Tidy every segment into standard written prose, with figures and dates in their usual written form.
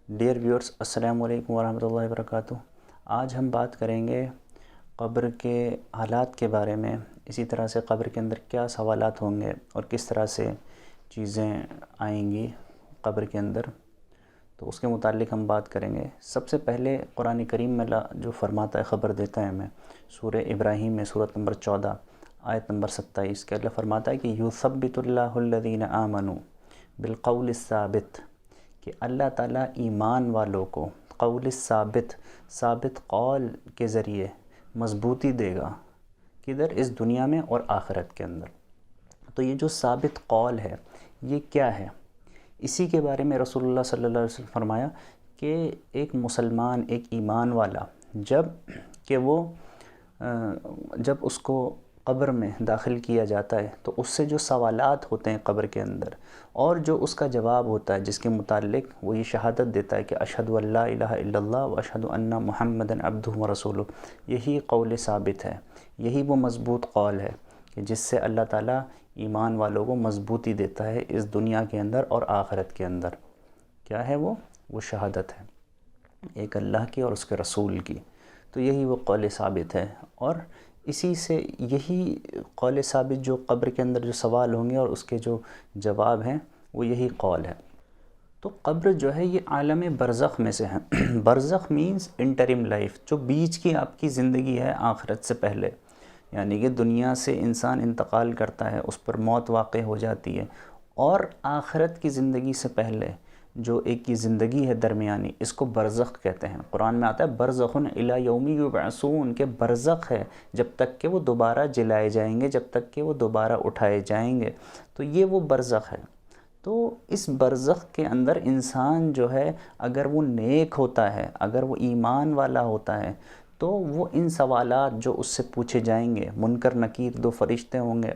Dear viewers, السلام علیکم ورحمۃ اللہ وبرکاتہ۔ آج ہم بات کریں گے قبر کے حالات کے بارے میں، اسی طرح سے قبر کے اندر کیا سوالات ہوں گے اور کس طرح سے چیزیں آئیں گی قبر کے اندر، تو اس کے متعلق ہم بات کریں گے۔ سب سے پہلے قرآن کریم میں جو فرماتا ہے، خبر دیتا ہے ہمیں، سورہ ابراہیم میں سورۃ نمبر 14 آیت نمبر 27 کہ اللہ فرماتا ہے کہ یُثَبِّتُ اللَّهُ الَّذِينَ آمَنُوا بِالْقَوْلِ الثَّابِتِ، کہ اللہ تعالیٰ ایمان والوں کو قول ثابت قول کے ذریعے مضبوطی دے گا، کدھر؟ اس دنیا میں اور آخرت کے اندر۔ تو یہ جو ثابت قول ہے یہ کیا ہے؟ اسی کے بارے میں رسول اللہ صلی اللہ علیہ وسلم فرمایا کہ ایک مسلمان، ایک ایمان والا جب اس کو قبر میں داخل کیا جاتا ہے تو اس سے جو سوالات ہوتے ہیں قبر کے اندر، اور جو اس کا جواب ہوتا ہے جس کے متعلق وہ یہ شہادت دیتا ہے کہ اشہد ان لا الہ الا اللہ و اشہد ان محمدًا عبدہ و رسولہ، یہی قول ثابت ہے، یہی وہ مضبوط قول ہے کہ جس سے اللہ تعالیٰ ایمان والوں کو مضبوطی دیتا ہے اس دنیا کے اندر اور آخرت کے اندر۔ کیا ہے وہ شہادت ہے ایک اللہ کی اور اس کے رسول کی، تو یہی وہ قول ثابت ہے، اور اسی سے یہی قول ثابت جو قبر کے اندر جو سوال ہوں گے اور اس کے جو جواب ہیں وہ یہی قول ہے۔ تو قبر جو ہے یہ عالم برزخ میں سے ہے۔ برزخ مینز انٹرم لائف، جو بیچ کی آپ کی زندگی ہے آخرت سے پہلے، یعنی کہ دنیا سے انسان انتقال کرتا ہے، اس پر موت واقع ہو جاتی ہے، اور آخرت کی زندگی سے پہلے جو ایک کی زندگی ہے درمیانی، اس کو برزخ کہتے ہیں۔ قرآن میں آتا ہے برزخ الی یوم یبعثون، کہ برزخ ہے جب تک کہ وہ دوبارہ جلائے جائیں گے، جب تک کہ وہ دوبارہ اٹھائے جائیں گے، تو یہ وہ برزخ ہے۔ تو اس برزخ کے اندر انسان جو ہے اگر وہ نیک ہوتا ہے، اگر وہ ایمان والا ہوتا ہے، تو وہ ان سوالات جو اس سے پوچھے جائیں گے، منکر نکیر دو فرشتے ہوں گے،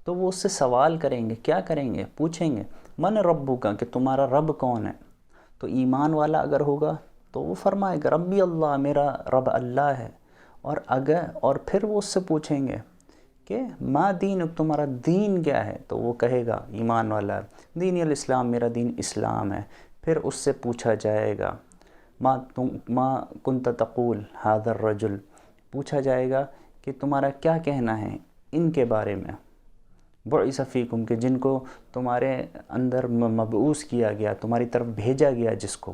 تو وہ اس سے سوال کریں گے۔ کیا کریں گے؟ پوچھیں گے من ربک، کہ تمہارا رب کون ہے؟ تو ایمان والا اگر ہوگا تو وہ فرمائے گا ربی اللہ، میرا رب اللہ ہے۔ اور پھر وہ اس سے پوچھیں گے کہ ما دینک، تمہارا دین کیا ہے؟ تو وہ کہے گا ایمان والا دین الاسلام، میرا دین اسلام ہے۔ پھر اس سے پوچھا جائے گا ما کنت تقول ھذا الرجل، پوچھا جائے گا کہ تمہارا کیا کہنا ہے ان کے بارے میں، بعث فیکم، کہ جن کو تمہارے اندر مبعوث کیا گیا، تمہاری طرف بھیجا گیا جس کو،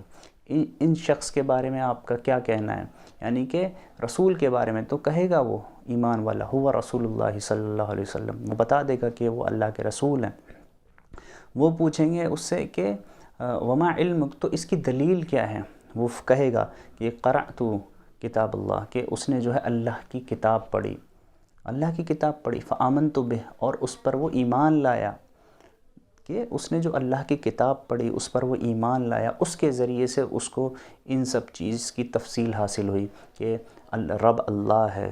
ان شخص کے بارے میں آپ کا کیا کہنا ہے؟ یعنی کہ رسول کے بارے میں۔ تو کہے گا وہ ایمان والا ہوا رسول اللہ صلی اللہ علیہ وسلم، وہ بتا دے گا کہ وہ اللہ کے رسول ہیں۔ وہ پوچھیں گے اس سے کہ وما علمک، تو اس کی دلیل کیا ہے؟ وہ کہے گا کہ قرأت کتاب اللہ، کہ اس نے جو ہے اللہ کی کتاب پڑھی، اللہ کی کتاب پڑھی، فآمنت بہ، اور اس پر وہ ایمان لایا، کہ اس نے جو اللہ کی کتاب پڑھی اس پر وہ ایمان لایا، اس کے ذریعے سے اس کو ان سب چیز کی تفصیل حاصل ہوئی کہ رب اللہ ہے،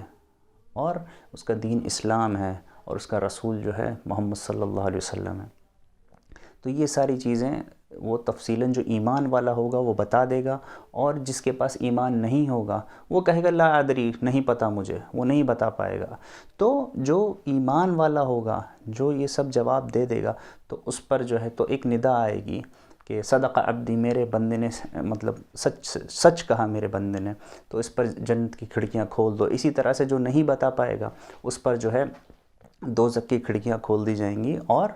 اور اس کا دین اسلام ہے، اور اس کا رسول جو ہے محمد صلی اللہ علیہ وسلم ہے۔ تو یہ ساری چیزیں وہ تفصیلاً جو ایمان والا ہوگا وہ بتا دے گا، اور جس کے پاس ایمان نہیں ہوگا وہ کہے گا لا ادری، نہیں پتہ مجھے، وہ نہیں بتا پائے گا۔ تو جو ایمان والا ہوگا، جو یہ سب جواب دے دے گا، تو اس پر جو ہے تو ایک ندا آئے گی کہ صدق عبدی، میرے بندے نے مطلب سچ کہا میرے بندے نے، تو اس پر جنت کی کھڑکیاں کھول دو۔ اسی طرح سے جو نہیں بتا پائے گا اس پر جو ہے دوزخ کی کھڑکیاں کھول دی جائیں گی، اور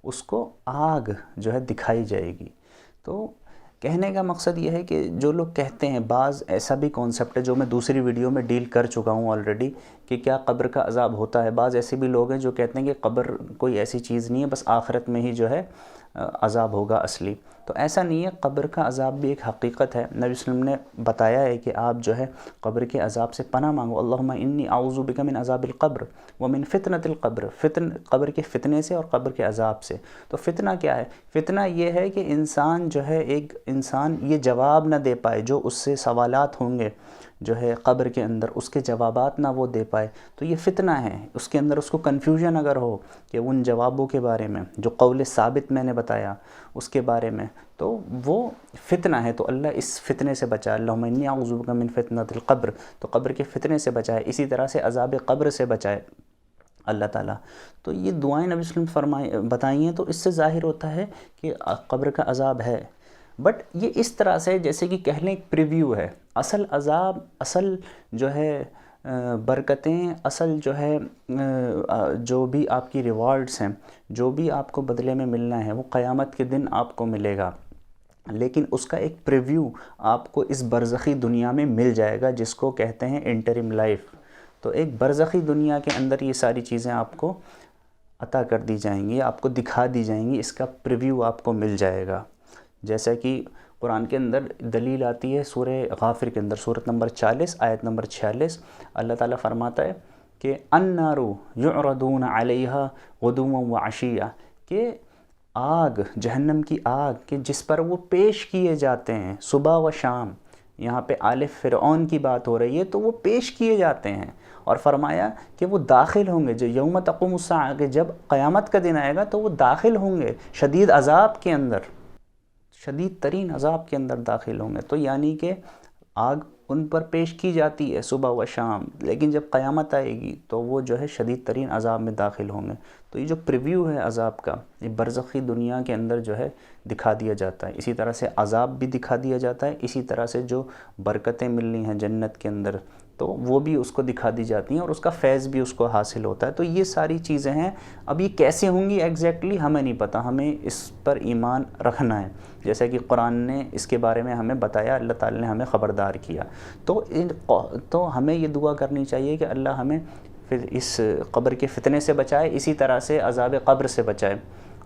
اس کو آگ جو ہے دکھائی جائے گی۔ تو کہنے کا مقصد یہ ہے کہ جو لوگ کہتے ہیں، بعض ایسا بھی کانسیپٹ ہے جو میں دوسری ویڈیو میں ڈیل کر چکا ہوں آلریڈی، کہ کیا قبر کا عذاب ہوتا ہے۔ بعض ایسے بھی لوگ ہیں جو کہتے ہیں کہ قبر کوئی ایسی چیز نہیں ہے، بس آخرت میں ہی جو ہے عذاب ہوگا اصلی۔ تو ایسا نہیں ہے، قبر کا عذاب بھی ایک حقیقت ہے۔ نبی صلی اللہ علیہ وسلم نے بتایا ہے کہ آپ جو ہے قبر کے عذاب سے پناہ مانگو، اللہم انی اعوذ بک من عذاب القبر ومن فتنۃ القبر، قبر کے فتنے سے اور قبر کے عذاب سے۔ تو فتنہ کیا ہے؟ فتنہ یہ ہے کہ انسان جو ہے، ایک انسان یہ جواب نہ دے پائے، جو اس سے سوالات ہوں گے جو ہے قبر کے اندر، اس کے جوابات نہ وہ دے پائے، تو یہ فتنہ ہے۔ اس کے اندر اس کو کنفیوژن اگر ہو کہ ان جوابوں کے بارے میں جو قول ثابت میں نے بتایا اس کے بارے میں، تو وہ فتنہ ہے۔ تو اللہ اس فتنے سے بچائے، اللہم انی اعوذ بک من فتنۃ القبر، تو قبر کے فتنے سے بچائے، اسی طرح سے عذاب قبر سے بچائے اللہ تعالیٰ۔ تو یہ دعائیں نبی صلی اللہ علیہ وسلم بتائی ہیں، تو اس سے ظاہر ہوتا ہے کہ قبر کا عذاب ہے۔ بٹ یہ اس طرح سے جیسے کہ کہہ لیں ایک پریویو ہے. اصل عذاب، اصل جو ہے برکتیں، اصل جو ہے جو بھی آپ کی ریوارڈز ہیں، جو بھی آپ کو بدلے میں ملنا ہے وہ قیامت کے دن آپ کو ملے گا. لیکن اس کا ایک پریویو آپ کو اس برزخی دنیا میں مل جائے گا، جس کو کہتے ہیں انٹرم لائف. تو ایک برزخی دنیا کے اندر یہ ساری چیزیں آپ کو عطا کر دی جائیں گی، آپ کو دکھا دی جائیں گی، اس کا پریویو آپ کو مل جائے گا. جیسا کہ قرآن کے اندر دلیل آتی ہے سورہ غافر کے اندر، سورۃ نمبر 40 آیت نمبر 46، اللہ تعالیٰ فرماتا ہے کہ النار یعرضون علیہا غدوا وعشیا، کہ آگ، جہنم کی آگ کہ جس پر وہ پیش کیے جاتے ہیں صبح و شام. یہاں پہ آل فرعون کی بات ہو رہی ہے تو وہ پیش کیے جاتے ہیں، اور فرمایا کہ وہ داخل ہوں گے جو یوم تقوم الساعہ، کہ جب قیامت کا دن آئے گا تو وہ داخل ہوں گے شدید عذاب کے اندر، شدید ترین عذاب کے اندر داخل ہوں گے. تو یعنی کہ آگ ان پر پیش کی جاتی ہے صبح و شام، لیکن جب قیامت آئے گی تو وہ جو ہے شدید ترین عذاب میں داخل ہوں گے. تو یہ جو پریویو ہے عذاب کا، یہ برزخی دنیا کے اندر جو ہے دکھا دیا جاتا ہے. اسی طرح سے عذاب بھی دکھا دیا جاتا ہے، اسی طرح سے جو برکتیں ملنی ہیں جنت کے اندر تو وہ بھی اس کو دکھا دی جاتی ہیں، اور اس کا فیض بھی اس کو حاصل ہوتا ہے. تو یہ ساری چیزیں ہیں. اب یہ کیسے ہوں گی ایگزیکٹلی ہمیں نہیں پتہ، ہمیں اس پر ایمان رکھنا ہے، جیسا کہ قرآن نے اس کے بارے میں ہمیں بتایا، اللہ تعالی نے ہمیں خبردار کیا. تو ہمیں یہ دعا کرنی چاہیے کہ اللہ ہمیں پھر اس قبر کے فتنے سے بچائے، اسی طرح سے عذاب قبر سے بچائے.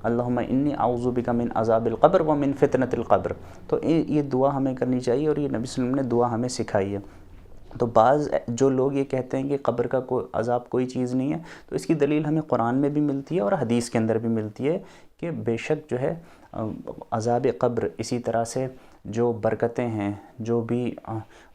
اللہم انی اعوذ بک من عذاب القبر ومن فتنۃ القبر. تو یہ دعا ہمیں کرنی چاہیے، اور یہ نبی صلی اللہ علیہ وسلم نے دعا ہمیں سکھائی ہے. تو بعض جو لوگ یہ کہتے ہیں کہ قبر کا عذاب کوئی چیز نہیں ہے، تو اس کی دلیل ہمیں قرآن میں بھی ملتی ہے اور حدیث کے اندر بھی ملتی ہے کہ بے شک جو ہے عذاب قبر، اسی طرح سے جو برکتیں ہیں، جو بھی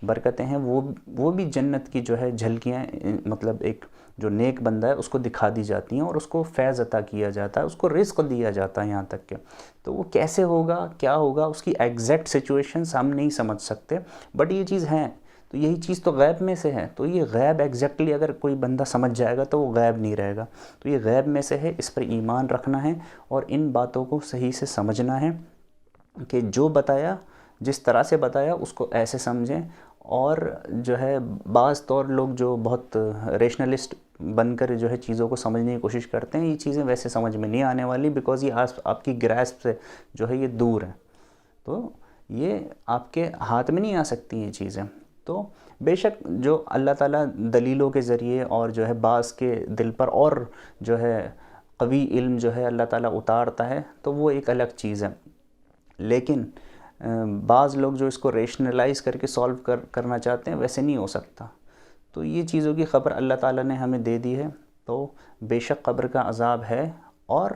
برکتیں ہیں وہ بھی جنت کی جو ہے جھلکیاں، مطلب ایک جو نیک بندہ ہے اس کو دکھا دی جاتی ہیں، اور اس کو فیض عطا کیا جاتا ہے، اس کو رزق دیا جاتا ہے یہاں تک کہ. تو وہ کیسے ہوگا، کیا ہوگا، اس کی ایگزیکٹ سچویشنز ہم نہیں سمجھ سکتے، بٹ یہ چیز ہیں. تو یہی چیز تو غیب میں سے ہے. تو یہ غیب ایگزیکٹلی اگر کوئی بندہ سمجھ جائے گا تو وہ غیب نہیں رہے گا. تو یہ غیب میں سے ہے، اس پر ایمان رکھنا ہے اور ان باتوں کو صحیح سے سمجھنا ہے کہ جو بتایا، جس طرح سے بتایا اس کو ایسے سمجھیں. اور جو ہے بعض طور لوگ جو بہت ریشنلسٹ بن کر جو ہے چیزوں کو سمجھنے کی کوشش کرتے ہیں، یہ چیزیں ویسے سمجھ میں نہیں آنے والی، بیکاز یہ آپ کی گراسپ سے جو ہے یہ دور ہیں. تو یہ آپ کے ہاتھ میں نہیں آ سکتی یہ چیزیں. تو بے شک جو اللہ تعالیٰ دلیلوں کے ذریعے اور جو ہے بعض کے دل پر اور جو ہے قوی علم جو ہے اللہ تعالیٰ اتارتا ہے تو وہ ایک الگ چیز ہے. لیکن بعض لوگ جو اس کو ریشنلائز کر کے سولو کرنا چاہتے ہیں، ویسے نہیں ہو سکتا. تو یہ چیزوں کی خبر اللہ تعالیٰ نے ہمیں دے دی ہے. تو بے شک قبر کا عذاب ہے، اور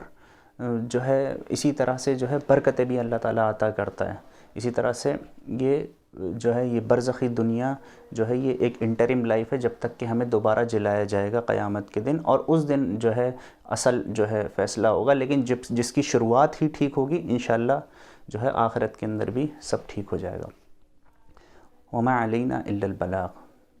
جو ہے اسی طرح سے جو ہے برکتیں بھی اللہ تعالیٰ عطا کرتا ہے. اسی طرح سے یہ جو ہے یہ برزخی دنیا جو ہے یہ ایک انٹرم لائف ہے، جب تک کہ ہمیں دوبارہ جلایا جائے گا قیامت کے دن، اور اس دن جو ہے اصل جو ہے فیصلہ ہوگا. لیکن جس کی شروعات ہی ٹھیک ہوگی انشاءاللہ جو ہے آخرت کے اندر بھی سب ٹھیک ہو جائے گا. وما علینا الا البلاغ.